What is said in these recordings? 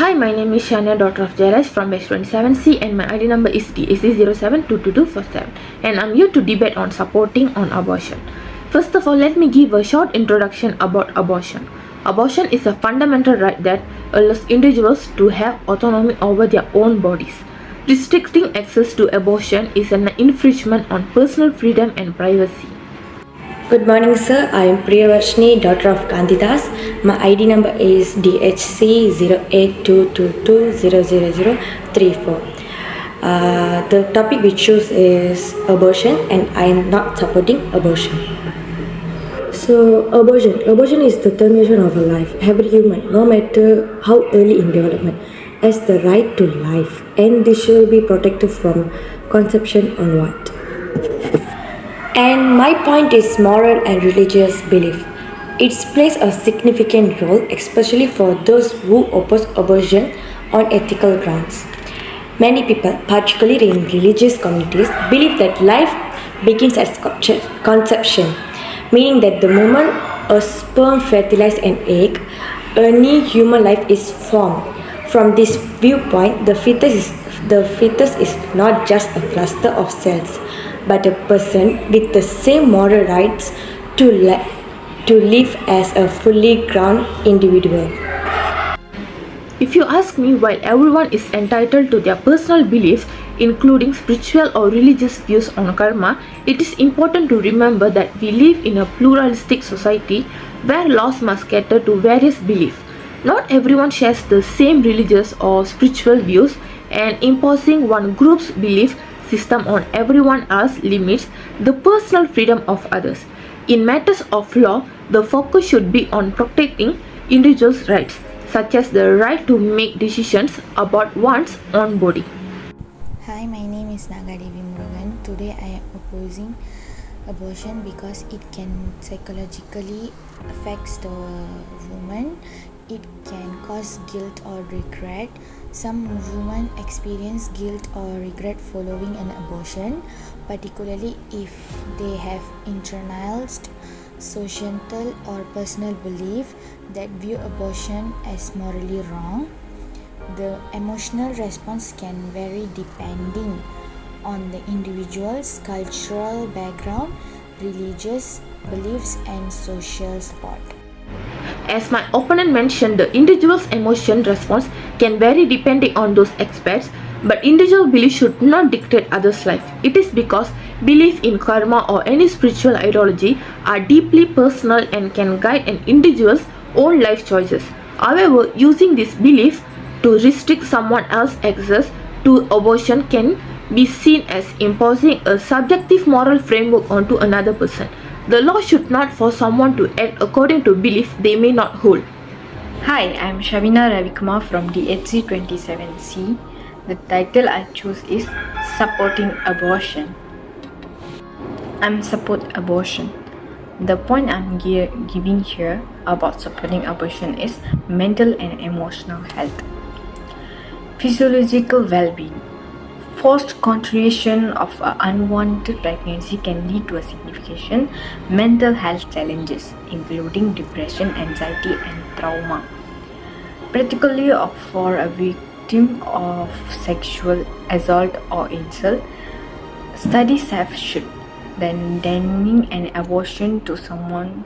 Hi, my name is Shania, daughter of Jairaj from batch 27C, and my ID number is DSC07222447, and I'm here to debate on supporting on abortion. First of all, let me give a short introduction about abortion. Abortion is a fundamental right that allows individuals to have autonomy over their own bodies. Restricting access to abortion is an infringement on personal freedom and privacy. Good morning, sir. I am Priyavarshini, daughter of Kandidas. My ID number is DHC0822200034. The topic we choose is abortion, and I am not supporting abortion. So, abortion is the termination of a life. Every human, no matter how early in development, has the right to life, and this shall be protected from conception onward. And my point is moral and religious belief. It plays a significant role, especially for those who oppose abortion on ethical grounds. Many people, particularly in religious communities, believe that life begins at conception, meaning that the moment a sperm fertilizes an egg, a new human life is formed. From this viewpoint, the fetus is not just a cluster of cells, but a person with the same moral rights to live as a fully grown individual. If you ask me, while everyone is entitled to their personal beliefs, including spiritual or religious views on karma, it is important to remember that we live in a pluralistic society where laws must cater to various beliefs. Not everyone shares the same religious or spiritual views, and imposing one group's belief system on everyone else limits the personal freedom of others. In matters of law, the focus should be on protecting individuals' rights, such as the right to make decisions about one's own body. Hi, my name is Nagadevi Murugan. Today I am opposing abortion because it can psychologically affects the woman. It can cause guilt or regret. Some women experience guilt or regret following an abortion, particularly if they have internalized societal or personal belief that view abortion as morally wrong. The emotional response can vary depending on the individual's cultural background, religious beliefs, and social support. As my opponent mentioned, the individual's emotion response can vary depending on those aspects, but individual belief should not dictate others' life. It is because belief in karma or any spiritual ideology are deeply personal and can guide an individual's own life choices. However, using this belief to restrict someone else's access to abortion can be seen as imposing a subjective moral framework onto another person. The law should not force someone to act according to belief they may not hold. Hi, I'm Shavina Ravikumar from HCM2303. The title I choose is Supporting Abortion. I'm support abortion. The point I'm giving here about supporting abortion is mental and emotional health. Physiological well-being. Forced continuation of an unwanted pregnancy can lead to a significant mental health challenges, including depression, anxiety, and trauma, particularly for a victim of sexual assault or insult. Studies have shown that denying an abortion to someone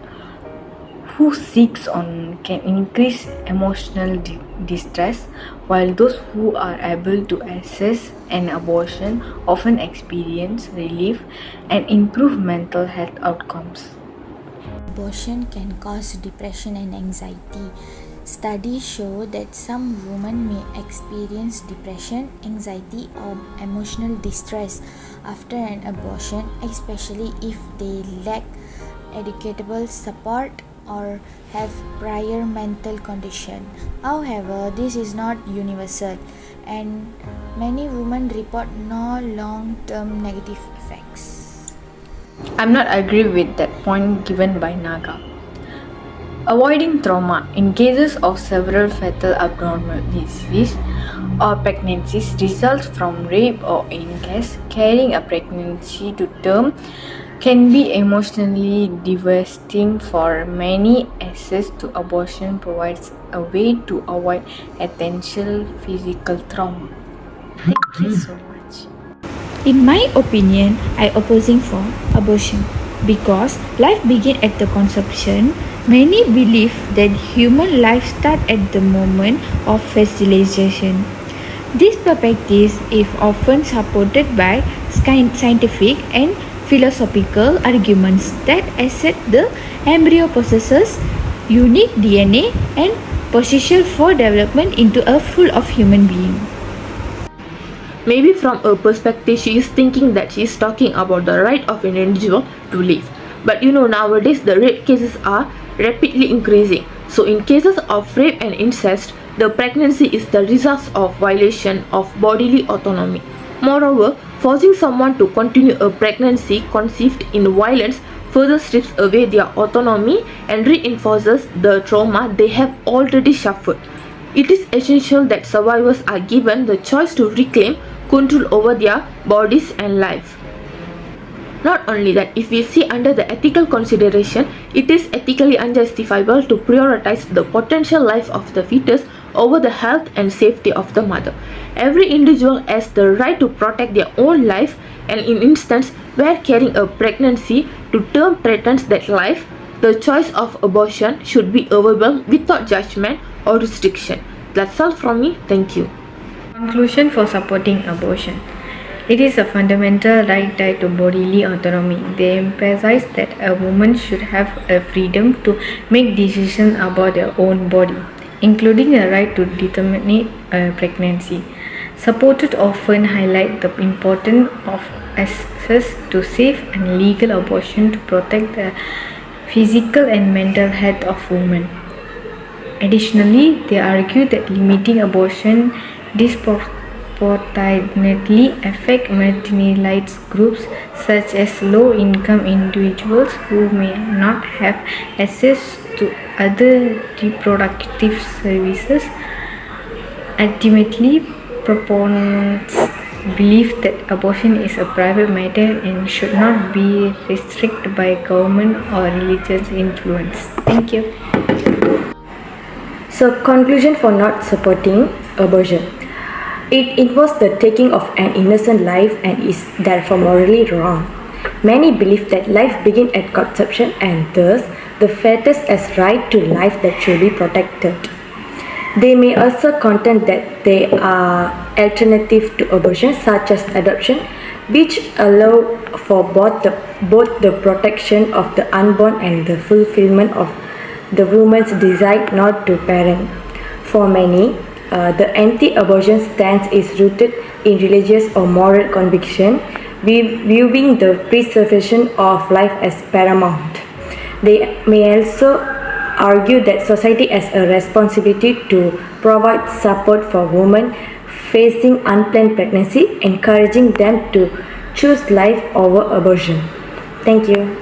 who seeks on can increase emotional distress, while those who are able to access an abortion often experience relief and improve mental health outcomes. Abortion can cause depression and anxiety. Studies show that some women may experience depression, anxiety, or emotional distress after an abortion, especially if they lack adequate support or have prior mental condition. However, this is not universal, and many women report no long-term negative effects. I'm not agree with that point given by Naga. Avoiding trauma in cases of several fatal abnormalities or pregnancies results from rape or in case carrying a pregnancy to term can be emotionally devastating for many. Access to abortion provides a way to avoid essential physical trauma. Thank you so much. In my opinion, I opposing for abortion because life begins at the conception. Many believe that human life start at the moment of fertilization. This perspective is often supported by scientific and philosophical arguments that assert the embryo possesses unique DNA and potential for development into a full of human being. Maybe from her perspective, she is thinking that she is talking about the right of an individual to live. But nowadays the rape cases are rapidly increasing. So, in cases of rape and incest, the pregnancy is the result of violation of bodily autonomy. Moreover, forcing someone to continue a pregnancy conceived in violence further strips away their autonomy and reinforces the trauma they have already suffered. It is essential that survivors are given the choice to reclaim control over their bodies and life. Not only that, if we see under the ethical consideration, it is ethically unjustifiable to prioritize the potential life of the fetus over the health and safety of the mother. Every individual has the right to protect their own life, and in instance where carrying a pregnancy to term threatens that life, the choice of abortion should be available without judgment or restriction. That's all from me. Thank you. Conclusion for supporting abortion. It is a fundamental right tied to bodily autonomy. They emphasize that a woman should have a freedom to make decisions about their own body, including the right to terminate a pregnancy. Supported often highlight the importance of access to safe and legal abortion to protect the physical and mental health of women. Additionally, they argue that limiting abortion disproportionately affect marginalized groups such as low-income individuals who may not have access to other reproductive services. Ultimately, proponents believe that abortion is a private matter and should not be restricted by government or religious influence. Thank you. So, conclusion for not supporting abortion. It involves the taking of an innocent life and is therefore morally wrong. Many believe that life begins at conception and thus the fetus has right to life that should be protected. They may also contend that there are alternatives to abortion such as adoption, which allow for both the protection of the unborn and the fulfillment of the woman's desire not to parent. For many, the anti-abortion stance is rooted in religious or moral conviction, viewing the preservation of life as paramount. They may also argue that society has a responsibility to provide support for women facing unplanned pregnancy, encouraging them to choose life over abortion. Thank you.